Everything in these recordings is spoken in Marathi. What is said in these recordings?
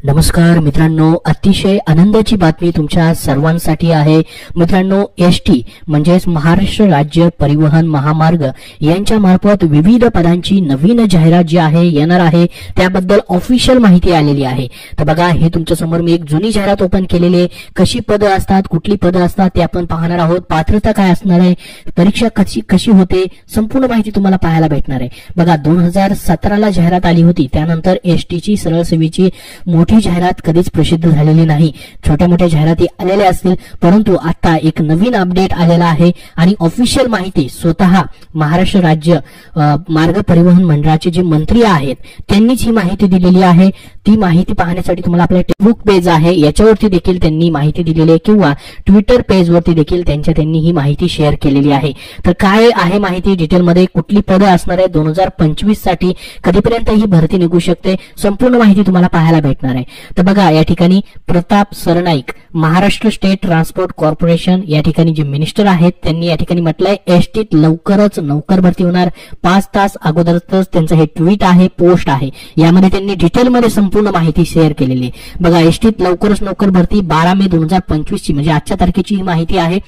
नमस्कार मित्रांनो, अतिशय आनंदाची बातमी तुमच्या सर्वांसाठी आहे मित्रांनो। एसटी म्हणजेच महाराष्ट्र राज्य परिवहन महामार्ग यांच्या मार्फत विविध पदांची नवीन जाहिरात जी आहे येणार आहे, त्याबद्दल ऑफिशियल माहिती आलेली आहे। तर बघा, हे तुमच्या समोर मी एक जुनी जाहिरात ओपन केलेली आहे। कशी पदं असतात, कुठली पदं असतात ते आपण पाहणार आहोत। पात्रता काय असणार आहे, परीक्षा कशी होते, संपूर्ण माहिती तुम्हाला पाहायला भेटणार आहे। बघा, 2017 ला जाहिरात आली होती, त्यानंतर एसटीची सरळ सेवेची मोठी जाहिरात कधीच प्रसिद्ध झालेली नाही। छोट्या मोठ्या जाहिराती आलेल्या असतील, परंतु आता एक नवीन अपडेट आलेला आहे आणि ऑफिशियल माहिती स्वतः महाराष्ट्र राज्य मार्ग परिवहन मंडळाचे जे मंत्री आहेत त्यांनीच ही माहिती दिलेली आहे। ती माहिती पाहण्यासाठी तुम्हाला आपल्या फेसबुक पेज आहे याच्यावरती देखील त्यांनी माहिती दिलेली आहे, किंवा ट्विटर पेज वरती देखील त्यांनी ही माहिती शेअर केलेली आहे। तर काय आहे माहिती डिटेलमध्ये, कुठली पदं असणार आहे, 2025 साठी कधीपर्यंत ही भरती निघू शकते, संपूर्ण माहिती तुम्हाला पाहायला भेटणार आहे। तर बघा, या ठिकाणी Pratap Sarnaik Maharashtra state transport corporation या ठिकाणी जे मिनिस्टर आहेत त्यांनी या ठिकाणी म्हटलंय एसटीत लवकरच नोकर भरती होणार। 5 तास अगोदरच त्यांचं हे ट्विट आहे, पोस्ट आहे, यामध्ये त्यांनी डिटेलमध्ये संपूर्ण माहिती शेअर केलेली आहे। बघा, एसटीत लवकरच नोकर भरती 12 मे 2025 ची म्हणजे आजच्या तारखेची ही माहिती आहे।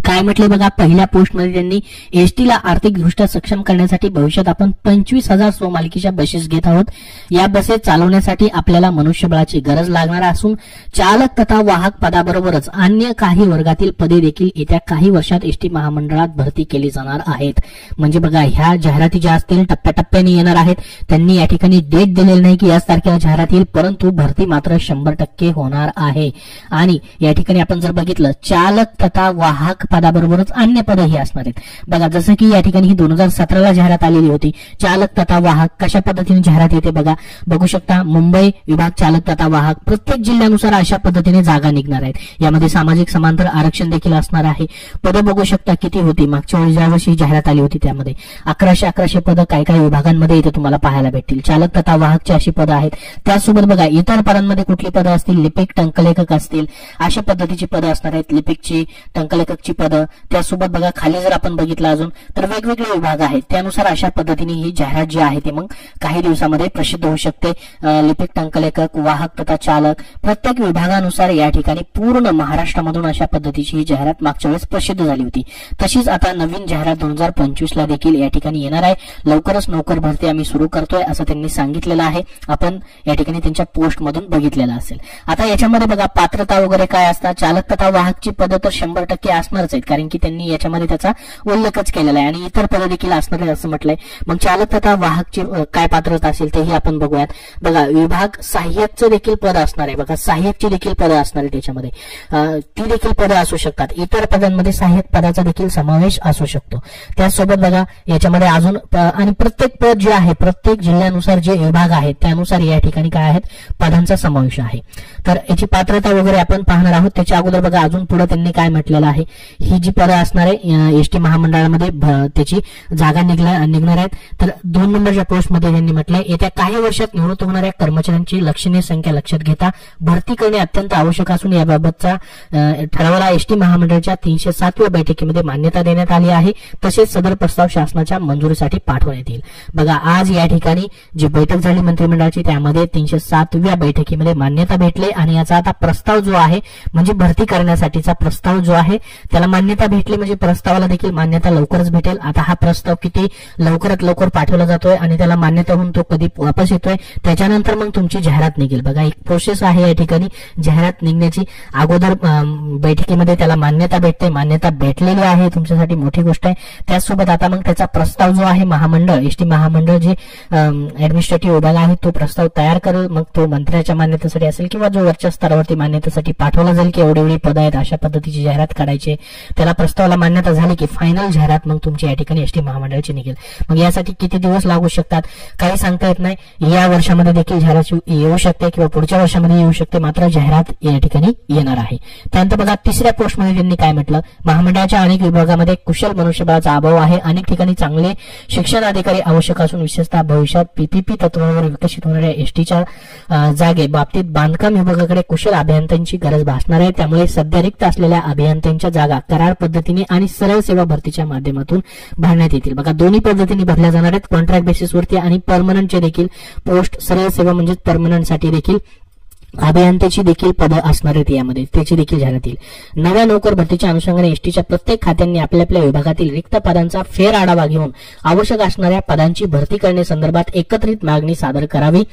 काय म्हटलं बघा, पहिल्या पोस्टमध्ये त्यांनी एसटीला आर्थिकदृष्ट्या सक्षम करण्यासाठी भविष्यात आपण 25,000 स्वमालकीच्या बसेस घेत आहोत। या बसेस चालवण्यासाठी आपल्याला मनुष्यबळाची गरज लागणार असून चालक तथा वाहक पदाबरोबरच अन्य काही वर्गातील पदे देखील येत्या काही वर्षात एसटी महामंडळात भरती केली जाणार आहेत। म्हणजे बघा, ह्या जाहिराती ज्या असतील टप्प्याटप्प्याने येणार आहेत। त्यांनी या ठिकाणी डेट दिलेली नाही की याच तारखेला जाहिरात येईल, परंतु भरती मात्र 100% होणार आहे। आणि या ठिकाणी आपण जर बघितलं, चालक तथा वाहक पदाबरोबरच अन्य पदही असणार आहेत। बघा, जसं की या ठिकाणी ही 2017 ला जाहिरात आलेली होती। चालक तथा वाहक कशा पद्धतीने जाहिरात येते बघा, बघू शकता। मुंबई विभाग चालक तथा वाहक, प्रत्येक जिल्ह्यानुसार अशा पद्धतीने जागा निघणार आहेत। यामध्ये सामाजिक समांतर आरक्षण देखील असणार आहे। पदं बघू शकता किती होती, मागच्या वेळी ज्यावर्षी जाहिरात आली होती त्यामध्ये 1100 पदं काय काय विभागांमध्ये इथे तुम्हाला पाहायला भेटतील। चालक तथा वाहकची अशी पदं आहेत। त्यासोबत बघा, इतर पदांमध्ये कुठली पदं असतील, लिपिक टंकलेखक असतील, अशा पद्धतीची पदं असणार आहेत। लिपिकची, टंकलेखकची पदं, त्यासोबत बघा खाली जर आपण बघितलं अजून तर वेगवेगळे विभाग आहेत, त्यानुसार अशा पद्धतीने ही जाहिरात जी आहे ती मग काही दिवसामध्ये प्रसिद्ध होऊ शकते। लिपिक, टंकलेखक, वाहक तथा चालक प्रत्येक विभागानुसार या ठिकाणी पूर्ण महाराष्ट्रामधून अशा पद्धतीची ही जाहिरात मागच्या वेळेस प्रसिद्ध झाली होती। तशीच आता नवीन जाहिरात 2025 ला देखील या ठिकाणी येणार आहे। लवकरच नोकर भरती आम्ही सुरू करतोय असं त्यांनी सांगितलेलं आहे। आपण या ठिकाणी त्यांच्या पोस्ट मधून बघितलेलं असेल। आता याच्यामध्ये बघा, पात्रता वगैरे काय असतात, चालक तथा वाहकची पदं तर 100% असणारच आहेत, कारण की त्यांनी याच्यामध्ये त्याचा उल्लेखच केलेला आहे, आणि इतर पदं देखील असणार आहे असं म्हटलंय। मग चालक तथा वाहकची काय पात्रता असेल तेही आपण बघूयात। बघा, विभाग सहाय्यकचं देखील पद असणार आहे। बघा, सहाय्यकची देखील पदं असणार आहे त्याच्यामध्ये, ती देखील पदं असू शकतात। इतर पदांमध्ये सहाय्यक पदाचा देखील समावेश असू शकतो। त्याचसोबत बघा, याच्यामध्ये अजून आणि प्रत्येक पद जे आहे, प्रत्येक जिल्ह्यानुसार जे विभाग आहेत त्यानुसार या ठिकाणी काय आहेत, पदांचा समावेश आहे। तर याची पात्रता वगैरे आपण पाहणार आहोत। त्याच्या अगोदर बघा, अजून पुढे त्यांनी काय म्हटलेलं आहे, ही जी पदं असणार आहे एसटी महामंडळामध्ये त्याची जागा निघणार आहेत। तर 2 नंबरच्या पोस्टमध्ये त्यांनी म्हटलंय, येत्या काही वर्षात निवृत्त होणाऱ्या कर्मचाऱ्यांची लक्षणीय संख्या लक्षात घेता भरती करणे अत्यंत आवश्यक असून याबाबतचा ठरावाला एसटी महामंडळाच्या 307व्या बैठकीमध्ये मान्यता देण्यात आली आहे। तसेच सदर प्रस्ताव शासनाच्या मंजुरीसाठी पाठवण्यात येईल। बघा, आज या ठिकाणी जी बैठक झाली मंत्रिमंडळाची त्यामध्ये 307व्या बैठकीमध्ये मान्यता भेटली, आणि याचा आता प्रस्ताव जो आहे म्हणजे भरती करण्यासाठीचा प्रस्ताव जो आहे त्याला मान्यता भेटली, म्हणजे प्रस्तावाला देखील मान्यता लवकरच भेटेल। आता हा प्रस्ताव किती लवकरात लवकर पाठवला जातोय आणि त्याला मान्यता होऊन तो कधी वापस येतोय, त्याच्यानंतर मग तुमची जाहिरात निघेल। बघा, एक प्रोसेस आहे या ठिकाणी जाहिरात निघण्याची। अगोदर बैठकीमध्ये त्याला मान्यता भेटते, मान्यता भेटलेली आहे, तुमच्यासाठी मोठी गोष्ट आहे। त्याचसोबत आता मग त्याचा प्रस्ताव जो आहे महामंडळ, एसटी महामंडळ जे ऍडमिनिस्ट्रेटिव्ह विभाग आहे तो प्रस्ताव तयार करेल। मग तो मंत्र्याच्या मान्यतेसाठी असेल किंवा जो वरच्या स्तरावरती मान्यतेसाठी पाठवला जाईल की एवढी पदं आहेत, अशा पद्धतीची जाहिरात काढायची। त्याला प्रस्तावाला मान्यता झाली की फायनल जाहिरात मग तुमची या ठिकाणी एसटी महामंडळाची निघेल। मग यासाठी किती दिवस लागू शकतात काही सांगता येत नाही। या वर्षामध्ये देखील जाहिरात येऊ शकते किंवा पुढच्या वर्षामध्ये येऊ शकते, मात्र जाहिरात या ठिकाणी येणार आहे। त्यानंतर बघा, 3ऱ्या पोस्टमध्ये त्यांनी काय म्हटलं, महामंडळाच्या अनेक विभागामध्ये कुशल मनुष्यबळाचा अभाव आहे। अनेक ठिकाणी चांगले शिक्षण अधिकारी आवश्यक असून विशेषतः भविष्यात पीपीपी तत्वावर विकसित होणाऱ्या एसटीच्या जागे बाबतीत बांधकाम विभागाकडे कुशल अभियंत्यांची गरज भासणार आहे। त्यामुळे सध्या रिक्त असलेल्या अभियंत्यांच्या जागा करार पद्धतीने आणि सरळ सेवा भरतीच्या माध्यमातून भरण्यात येतील। बघा, दोन्ही पद्धतीने भरल्या जाणार आहेत, कॉन्ट्रॅक्ट बेसिसवरती आणि परमनंटचे देखील पोस्ट, सरळ सेवा म्हणजे परमनंटसाठी देखील अभियंत्याची देखील पदं असणार आहेत यामध्ये, त्याची देखील जाहिरात येईल. नव्या नोकर भरतीच्या अनुषंगाने एसटीच्या प्रत्येक खात्यांनी आपल्या आपल्या विभागातील रिक्त पदांचा फेर आढावा घेऊन आवश्यक असणाऱ्या पदांची भरती करण्यासंदर्भात एकत्रित मागणी सादर करावी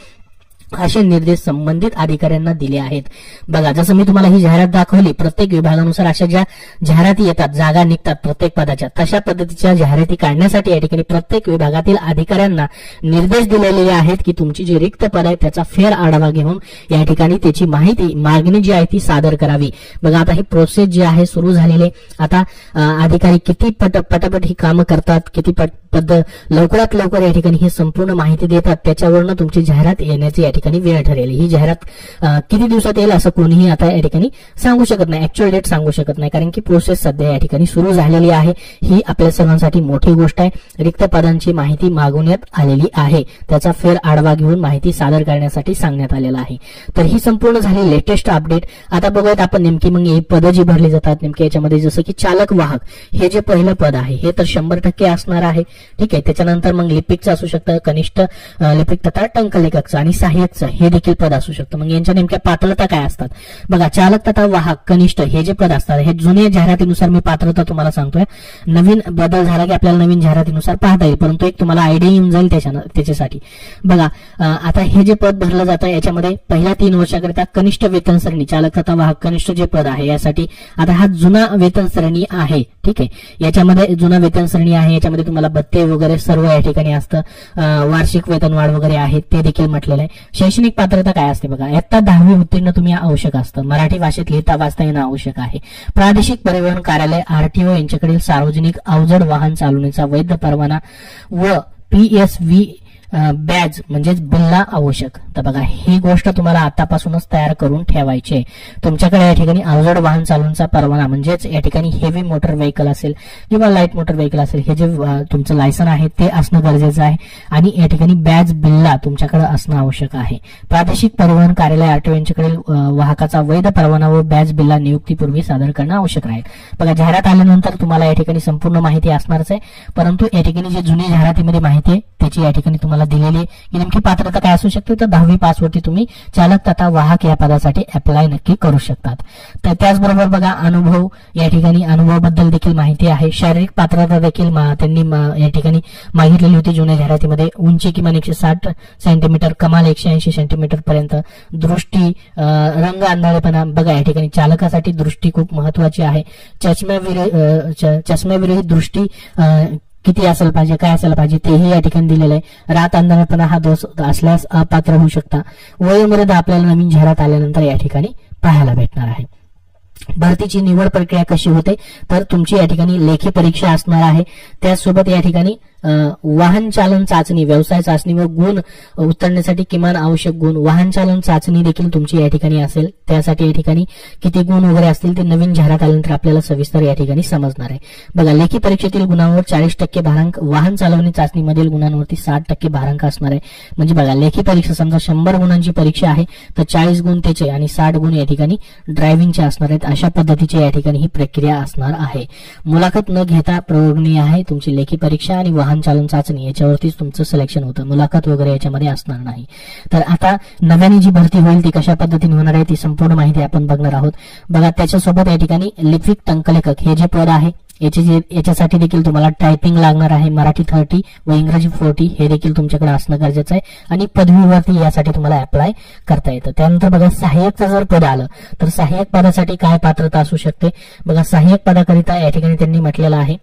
असे निर्देश संबंधित अधिकाऱ्यांना दिले आहेत. बघा, जसं मी तुम्हाला ही जाहिरात दाखवली, प्रत्येक विभागानुसार अशा ज्या जाहिराती येतात, जागा निघतात प्रत्येक पदाच्या, तशा पद्धतीच्या जाहिराती काढण्यासाठी या ठिकाणी प्रत्येक विभागातील अधिकाऱ्यांना निर्देश दिलेले आहेत की तुमची जी रिक्त पद आहे त्याचा फेर आढावा घेऊन या ठिकाणी त्याची माहिती, मागणी जी आहे ती सादर करावी. बघा, आता ही प्रोसेस जी आहे सुरू झालेली. आता अधिकारी किती पटापट ही कामं करतात, किती पद लवकरात लवकर या ठिकाणी ही संपूर्ण माहिती देतात, त्याच्यावरनं तुमची जाहिरात येण्याची या ठिकाणी वेळ ठरेल. ही जाहिरात किती दिवसात येईल असं कोणीही आता या ठिकाणी सांगू शकत नाही, ऍक्च्युअल डेट सांगू शकत नाही, कारण की प्रोसेस सध्या या ठिकाणी सुरू झालेली आहे. ही आपल्या सर्वांसाठी मोठी गोष्ट आहे. रिक्त पदांची माहिती मागवण्यात आलेली आहे, त्याचा फेर आढावा घेऊन माहिती सादर करण्यासाठी सांगण्यात आलेला आहे. तर ही संपूर्ण झाली लेटेस्ट अपडेट. आता बघूयात आपण नेमकी मग ही पदं जी भरली जातात नेमकी याच्यामध्ये, जसं की चालक वाहक हे जे पहिलं पद आहे हे तर 100% असणार आहे. ठीक आहे. त्याच्यानंतर मग लिपिकचं असू शकतं, कनिष्ठ लिपिक तथा टंकलेखकचं आणि सहाय्यकचं हे देखील पद असू शकतं. मग यांच्या नेमक्या पात्रता काय असतात? बघा, चालक तथा वाहक, कनिष्ठ हे जे पद असतात हे जुन्या जाहिरातीनुसार मी पात्रता तुम्हाला सांगतोय. नवीन बदल झाला की आपल्याला नवीन जाहिरातीनुसार पाहता येईल, परंतु एक तुम्हाला आयडिया येऊन जाईल त्याच्यासाठी. बघा, आता हे जे पद भरलं जातं याच्यामध्ये पहिल्या 3 वर्षाकरिता कनिष्ठ वेतन श्रेणी, चालक तथा वाहक कनिष्ठ जे पद आहे यासाठी आता हा जुना वेतन श्रेणी आहे. ठीक आहे. याच्यामध्ये जुना वेतन श्रेणी आहे, याच्यामध्ये तुम्हाला भत्ते वगैरे सर्व या ठिकाणी असतं. वार्षिक वेतनवाढ वगैरे आहे ते देखील म्हटलेलं आहे. शैक्षणिक पात्रता काय असते? बघा, इयत्ता 10वी उत्तीर्ण तुम्ही आवश्यक असतं. मराठी भाषेत लिहिता वाचता येणं आवश्यक आहे. प्रादेशिक परिवहन कार्यालय आरटीओ यांच्याकडील सार्वजनिक अवजड वाहन चालवण्याचा वैध परवाना व PSV बॅज म्हणजेच बिल्ला आवश्यक. तर बघा, ही गोष्ट तुम्हाला आतापासूनच तयार करून ठेवायची आहे. तुमच्याकडे या ठिकाणी अवजड वाहन चालवण्याचा परवाना म्हणजेच या ठिकाणी हेवी मोटर व्हेकल असेल किंवा लाईट मोटर व्हेकल असेल, हे जे तुमचं लायसन आहे ते असणं गरजेचं आहे आणि या ठिकाणी बॅज बिल्ला तुमच्याकडे असणं आवश्यक आहे. प्रादेशिक परिवहन कार्यालय आरटीओ यांच्याकडील वाहकाचा वैध परवाना व बॅज बिल्ला नियुक्तीपूर्वी सादर करणं आवश्यक राहील. बघा, जाहिरात आल्यानंतर तुम्हाला या ठिकाणी संपूर्ण माहिती असणारच आहे, परंतु या ठिकाणी जी जुनी जाहिरातीमध्ये माहिती आहे त्याची या ठिकाणी तुम्हाला दिलेली की नेमकी पात्रता काय असू शकते. तर 10वी पास वरती तुम्ही चालक तथा वाहक या पदासाठी अप्लाय नक्की करू शकतात. तर त्याचबरोबर बघा, अनुभव, या ठिकाणी अनुभवाबद्दल देखील माहिती आहे. शारीरिक पात्रता देखील त्यांनी या ठिकाणी मागितलेली होती जुन्या जाहिरातीमध्ये. उंची किमान 160 सेंटीमीटर, कमाल 180 सेंटीमीटर पर्यंत. दृष्टी, रंग अंधारेपणा, बघा या ठिकाणी चालकासाठी दृष्टी खूप महत्वाची आहे. चष्म्याविरहित दृष्टी किती असायला पाहिजे, काय असायला पाहिजे तेही या ठिकाणी दिलेलं आहे. रात अंधारपणा हा दोष असल्यास अपात्र होऊ शकता. वयोमर्यादा आपल्याला नवीन जाहिरात आल्यानंतर या ठिकाणी पाहायला भेटणार आहे. भरतीची निवड प्रक्रिया कशी होते? तर तुमची या ठिकाणी लेखी परीक्षा असणार आहे. त्याचसोबत या ठिकाणी वाहन चालन चाचणी, व्यवसाय चाचणी व गुण उतरण्यासाठी किमान आवश्यक गुण, वाहन चालन चाचणी देखील तुमची या ठिकाणी असेल. त्यासाठी या ठिकाणी किती गुण वगैरे असतील ते नवीन जाहिरात आल्यानंतर आपल्याला सविस्तर या ठिकाणी समजणार आहे. बघा, लेखी परीक्षेतील गुणांवर 40% भारांक, वाहन चालवणी चाचणीमधील गुणांवरती 60% भारांक असणार आहे. म्हणजे बघा, लेखी परीक्षा समजा 100 गुणांची परीक्षा आहे तर 40 गुण त्याचे आणि 60 गुण या ठिकाणी ड्रायव्हिंगचे असणार आहेत. अशा पद्धतीची या ठिकाणी ही प्रक्रिया असणार आहे. मुलाखत न घेता प्रयोगनीय आहे तुमची लेखी परीक्षा आणि वाहन चालन चाचणी याच्यावरतीच तुमचं सिलेक्शन होतं. मुलाखत वगैरे याच्यामध्ये असणार नाही. तर आता नव्याने जी भरती होईल ती कशा पद्धतीने होणार आहे ती संपूर्ण माहिती आपण बघणार आहोत. बघा, त्याच्यासोबत या ठिकाणी लिपिक टंकलेखक हे जे पद आहे याच्यासाठी देखील तुम्हाला टायपिंग लागणार आहे. मराठी 30 व इंग्रजी 40 हे देखील तुमच्याकडे असणं गरजेचं आहे आणि पदवीवरती यासाठी तुम्हाला अप्लाय करता येतं. त्यानंतर बघा, सहाय्यकचं जर पद आलं तर सहाय्यक पदासाठी काय पात्रता असू शकते? बघा, सहाय्यक पदाकरिता या ठिकाणी त्यांनी म्हटलेलं आहे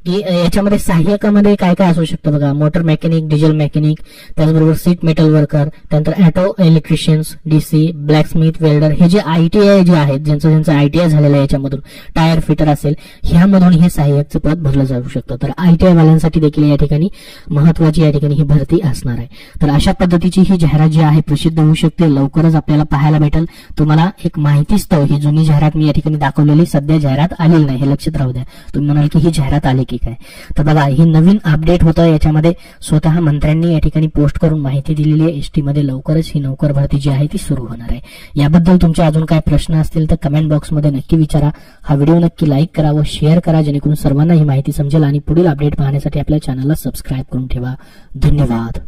की याच्यामध्ये सहाय्यकामध्ये काय काय असू शकतं? बघा, मोटर मेकॅनिक, डिझेल मेकॅनिक, त्याचबरोबर सीट मेटल वर्कर, त्यानंतर ऑटो इलेक्ट्रिशियन्स, DC, ब्लॅकस्मिथ, वेल्डर, हे जे ITI जे आहेत, ज्यांचं ITI झालेलं आहे याच्यामधून, टायर फिटर असेल, ह्यामधून हे सहाय्यकचं पद भरलं जाऊ शकतं. तर ITI वाल्यांसाठी देखील या ठिकाणी महत्वाची या ठिकाणी ही भरती असणार आहे. तर अशा पद्धतीची ही जाहिरात जी आहे प्रसिद्ध होऊ शकते, लवकरच आपल्याला पाहायला भेटेल. तुम्हाला एक माहितीस्तव ही जुनी जाहिरात मी या ठिकाणी दाखवलेली, सध्या जाहिरात आलेली नाही हे लक्षात राहू द्या. तुम्ही म्हणाल की ही जाहिरात आली की काय? तर बघा, ही नवीन अपडेट होतं. याच्यामध्ये स्वतः मंत्र्यांनी या ठिकाणी पोस्ट करून माहिती दिलेली आहे. एसटी मध्ये लवकरच ही नोकर भरती जी आहे ती सुरू होणार आहे. याबद्दल तुमचे अजून काय प्रश्न असतील तर कमेंट बॉक्समध्ये नक्की विचारा. हा व्हिडिओ नक्की लाईक करा व शेअर करा, जेणेकरून सर्वांना ही माहिती समजेल. आणि पुढील अपडेट पाहण्यासाठी आपल्या चॅनलला सबस्क्राईब करून ठेवा. धन्यवाद.